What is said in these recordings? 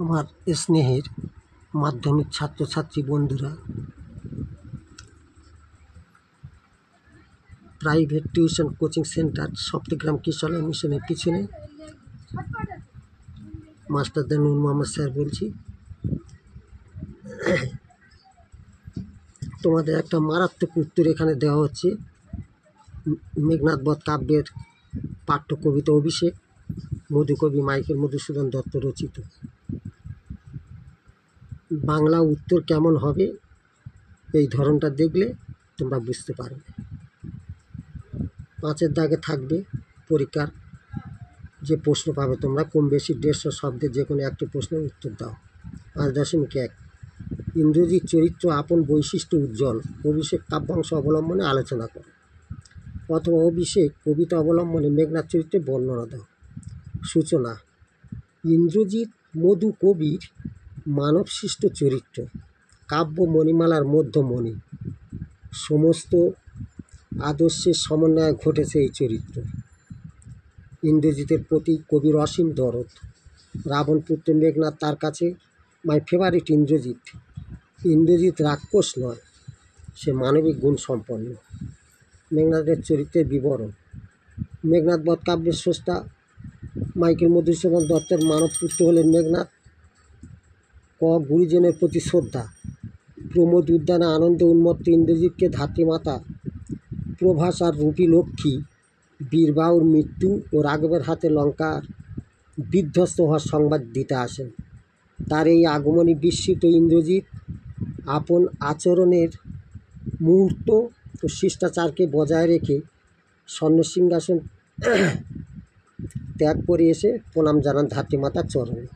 আমার স্নেহের মাধ্যমিক ছাত্রছাত্রী বন্ধুরা, private tuition coaching centre Saptagram Kishori মিশনের পিছনে মাস্টার নূর মোহাম্মদ স্যার বলছি। তোমাদের একটা মারাত্মক উত্তর এখানে দেওয়া হচ্ছে। মেঘনাদ বধ কাব্যের পাঠ্য কবিতা অভিষেক, মধুকবি মাইকেল মধুসূদন দত্ত রচিত। বাংলা উত্তর কেমন হবে এই ধরনটা দেখলে তোমরা বুঝতে পারবে। 5-এর দাগে থাকবে পরীক্ষার যে প্রশ্ন পাবে তোমরা, কম বেশি 150 শব্দের যে কোনো একটি প্রশ্নের উত্তর দাও। 5.1 ইন্দ্রজিৎ চরিত্র আপন বৈশিষ্ট্য উজ্জ্বল অভিষেক কাব্যাংশ অবলম্বনে আলোচনা করো, অথবা অভিষেক কবিতা অবলম্বনে মেঘনাদ চরিত্রে বর্ণনা দাও। সূচনা: ইন্দ্রজিৎ মধু কবির মানবসৃষ্ট চরিত্র, কাব্য মণিমালার মধ্যমণি, সমস্ত আদর্শের সমন্বয়ে ঘটেছে এই চরিত্র। ইন্দ্রজিতের প্রতি কবির অসীম দরদ। রাবণপুত্র মেঘনাদ তার কাছে মাই ফেভারিট ইন্দ্রজিৎ। ইন্দ্রজিৎ রাক্ষস নয়, সে মানবিক গুণ সম্পন্ন। মেঘনাদের চরিত্রের বিবরণ: মেঘনাদ বধ কাব্যের স্রষ্টা মাইকেল মধুসূদন দত্তের মানবপুত্র হলেন মেঘনাদ। গুরুজনের প্রতি শ্রদ্ধা। প্রমোদ উদ্যানে আনন্দে উন্মত্ত ইন্দ্রজিৎকে ধাত্রীমাতা প্রভাসার রূপী লক্ষ্মী বীরবাহুর মৃত্যু ও রাঘবের হাতে লঙ্কার বিধ্বস্ত হওয়ার সংবাদ দিতে আসেন। তার এই আগমনী বিস্মিত ইন্দ্রজিৎ আপন আচরণের মুহূর্ত ও শিষ্টাচারকে বজায় রেখে স্বর্ণসিংহাসন ত্যাগ করে এসে প্রণাম জানান ধাত্রীমাতার চরণে।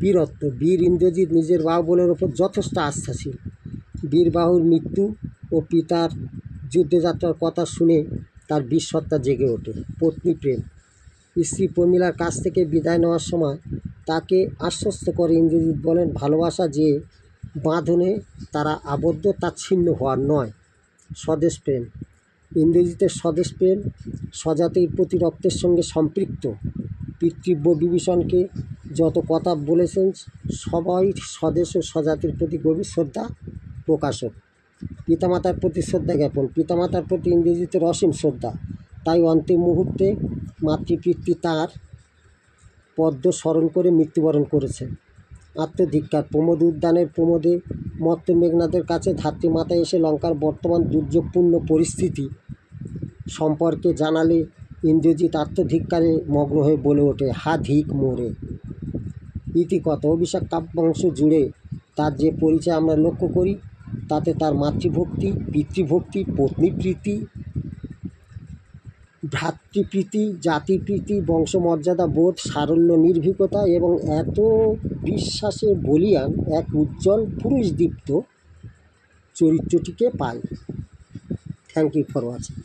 বীরত্ব: বীর ইন্দ্রজিৎ নিজের বাহুবলের ওপর যথেষ্ট আস্থাশীল। বীরবাহুর মৃত্যু ও পিতার যুদ্ধযাত্রার কথা শুনে তার বীরসত্তা জেগে ওঠে। পত্নী প্রেম: স্ত্রী প্রমীলার কাছ থেকে বিদায় নেওয়ার সময় তাকে আশ্বস্ত করে ইন্দ্রজিৎ বলেন, ভালোবাসা যে বাঁধনে তারা আবদ্ধ তা ছিন্ন হওয়ার নয়। স্বদেশ প্রেম: ইন্দ্রজিতের স্বদেশ প্রেম স্বজাতির প্রতি রক্তের সঙ্গে সম্পৃক্ত। পিতৃব্য বিভীষণকে যত কথা বলেছেন সবাই স্বদেশ ও স্বজাতির প্রতি গভীর শ্রদ্ধা প্রকাশক। পিতামাতার প্রতি শ্রদ্ধা জ্ঞাপন: পিতামাতার প্রতি ইন্দ্রজিতের অসীম শ্রদ্ধা, তাই অন্তিম মুহূর্তে মাতৃপিতৃ তাঁর পদ্ম স্মরণ করে মৃত্যুবরণ করেছেন। আত্মধিক্কার: প্রমোদ উদ্যানের প্রমোদে মত্ত মেঘনাদের কাছে ধাত্রীমাতা এসে লঙ্কার বর্তমান দুর্যোগপূর্ণ পরিস্থিতি সম্পর্কে জানালে ইন্দ্রজিৎ আত্মধিক্কারে মগ্ন হয়ে বলে ওঠে, হা ধিক মোরে। ইতিকথা: অভিষেক কাব্যাংশ জুড়ে তার যে পরিচয় আমরা লক্ষ্য করি তাতে তার মাতৃভক্তি, পিতৃভক্তি, পত্নীপ্রীতি, ভ্রাতৃপ্রীতি, জাতিপ্রীতি, বংশমর্যাদা বোধ, সারল্য, নির্ভীকতা এবং এত বিশ্বাসে বলীয়ান এক উজ্জ্বল পুরুষদীপ্ত চরিত্রটিকে পাই। Thank you for watching.